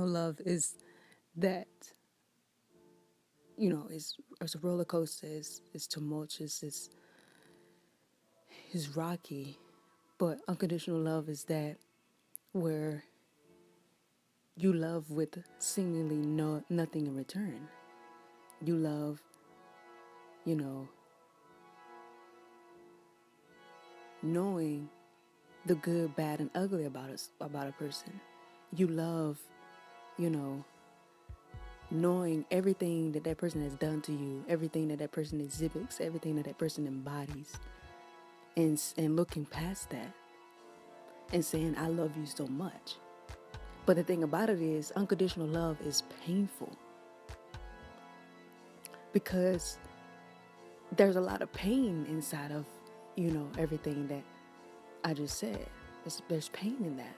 love is that, it's a roller coaster, it's tumultuous, it's rocky. But unconditional love is that where you love with seemingly nothing in return. You love, you know, knowing the good, bad, and ugly about a person. You love, you know, knowing everything that that person has done to you, everything that that person exhibits, everything that that person embodies, and looking past that and saying, "I love you so much." But the thing about it is, unconditional love is painful because there's a lot of pain inside of, everything that I just said. There's pain in that.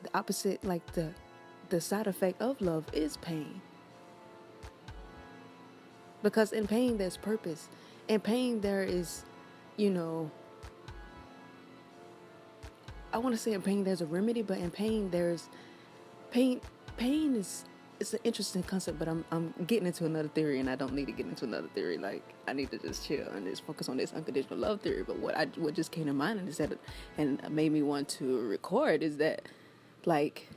The opposite, like the side effect of love is pain. Because in pain there's purpose. In pain there is, you know, I want to say in pain there's a remedy, but in pain there's pain. Pain is it's an interesting concept, but I'm getting into another theory, and I don't need to get into another theory. Like I need to just chill and just focus on this unconditional love theory. But what just came to mind and said and made me want to record is that, like,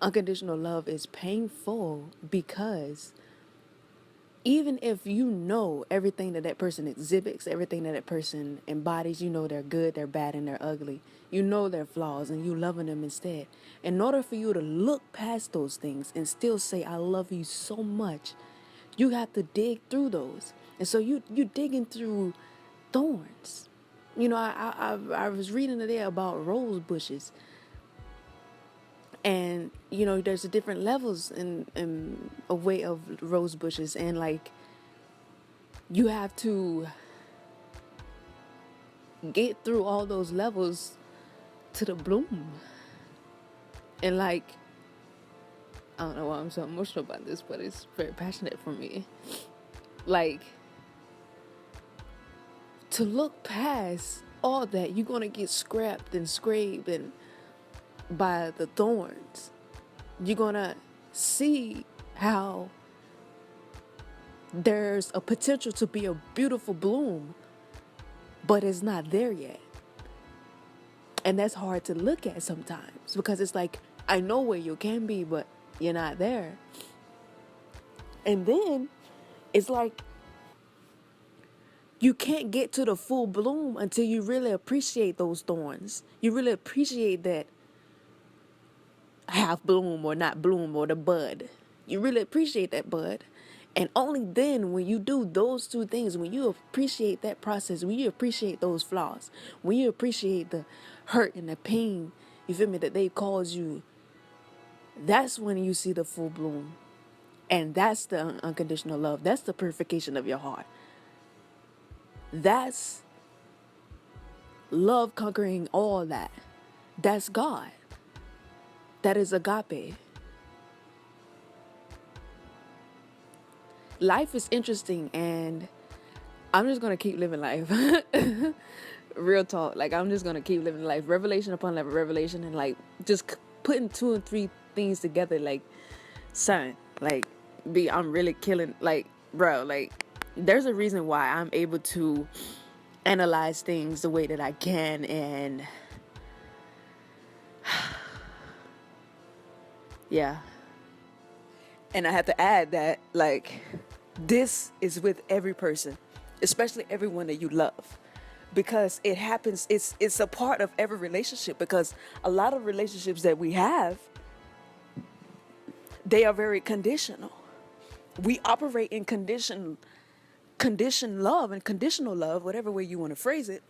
unconditional love is painful because even if you know everything that that person exhibits, everything that that person embodies, you know they're good, they're bad, and they're ugly. You know their flaws, and you loving them instead. In order for you to look past those things and still say, "I love you so much," you have to dig through those. And so you digging through thorns. I was reading today about rose bushes, and there's a different levels in a way of rose bushes, and like you have to get through all those levels to the bloom. And like, I don't know why I'm so emotional about this, but it's very passionate for me. Like, to look past all that, you're gonna get scrapped and scraped and by the thorns. You're gonna see how there's a potential to be a beautiful bloom, but it's not there yet. And that's hard to look at sometimes because it's like, I know where you can be, but you're not there. And then it's like you can't get to the full bloom until you really appreciate those thorns. You really appreciate that half bloom or not bloom or the bud. You really appreciate that bud. And only then, when you do those two things, when you appreciate that process, when you appreciate those flaws, when you appreciate the hurt and the pain, you feel me, that they cause you, that's when you see the full bloom. And that's the unconditional love. That's the purification of your heart. That's love conquering all that. That's God. That is agape. Life is interesting, and I'm just going to keep living life. Real talk. Like, I'm just going to keep living life. Revelation upon revelation, and like just putting two and three things together. Like, son, like, I'm really killing, like, bro, like, there's a reason why I'm able to analyze things the way that I can, and yeah. And I have to add that, like, this is with every person, especially everyone that you love, because it happens. It's a part of every relationship, because a lot of relationships that we have, they are very conditional. We operate in conditioned love and conditional love, whatever way you want to phrase it,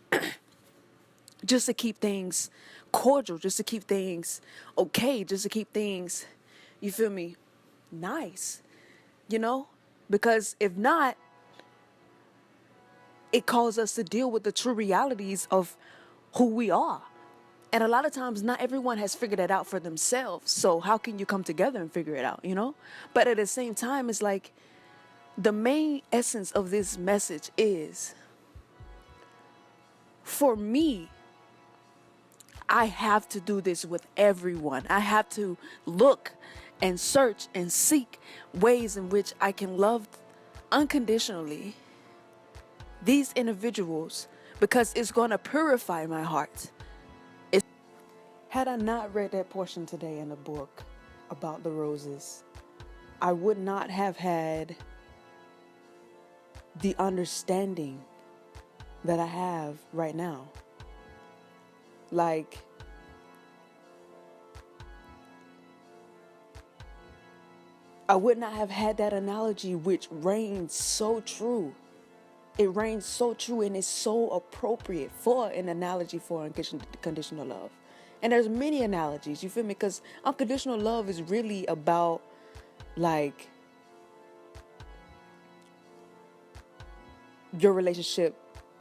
just to keep things cordial, just to keep things okay, just to keep things, you feel me, nice, because if not, it calls us to deal with the true realities of who we are. And a lot of times, not everyone has figured it out for themselves. So how can you come together and figure it out? But at the same time, it's like the main essence of this message is, for me, I have to do this with everyone. I have to look and search and seek ways in which I can love unconditionally these individuals, because it's going to purify my heart. Had I not read that portion today in the book about the roses, I would not have had the understanding that I have right now. Like, I would not have had that analogy, which reigns so true. It reigns so true and is so appropriate for an analogy for unconditional love. And there's many analogies, you feel me? Because unconditional love is really about, like, your relationship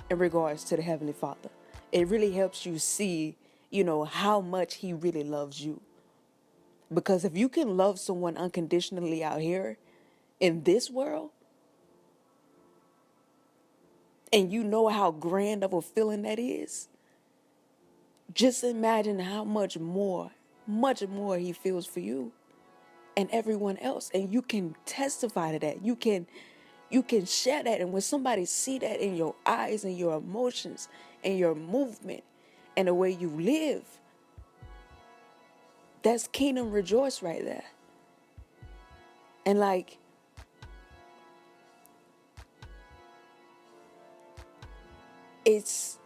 in regards to the Heavenly Father. It really helps you see, how much He really loves you. Because if you can love someone unconditionally out here in this world, and you know how grand of a feeling that is, just imagine how much more He feels for you and everyone else. And you can testify to that. You can share that. And when somebody see that in your eyes and your emotions and your movement and the way you live, that's kingdom rejoice right there. And like, it's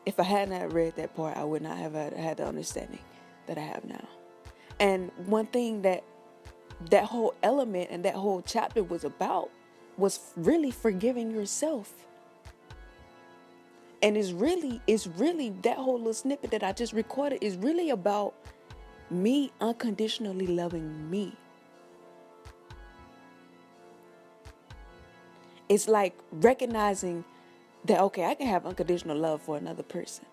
if I had not read that part, I would not have had the understanding that I have now. And one thing that whole element and that whole chapter was about was really forgiving yourself. And it's really that whole little snippet that I just recorded is really about me unconditionally loving me. It's like recognizing that, okay, I can have unconditional love for another person,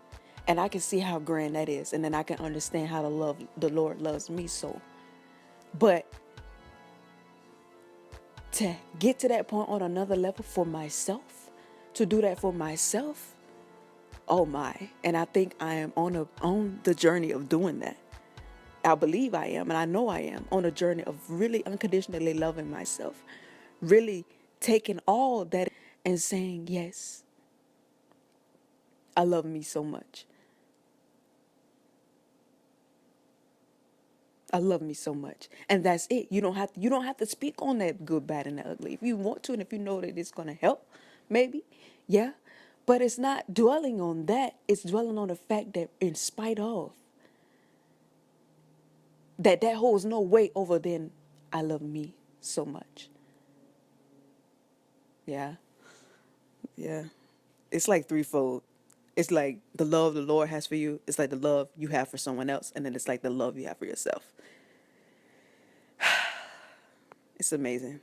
and I can see how grand that is, and then I can understand how the Lord loves me so. But to get to that point on another level for myself, to do that for myself, oh my. And I think I am on the journey of doing that. I believe I am, and I know I am on a journey of really unconditionally loving myself, really taking all that and saying, yes, I love me so much. I love me so much. And that's it. You don't have to speak on that good, bad, and the ugly. If you want to, and if you know that it's gonna help, maybe, yeah. But it's not dwelling on that. It's dwelling on the fact that in spite of that holds no weight over then I love me so much. Yeah. Yeah. It's like threefold. It's like the love the Lord has for you. It's like the love you have for someone else. And then it's like the love you have for yourself. It's amazing.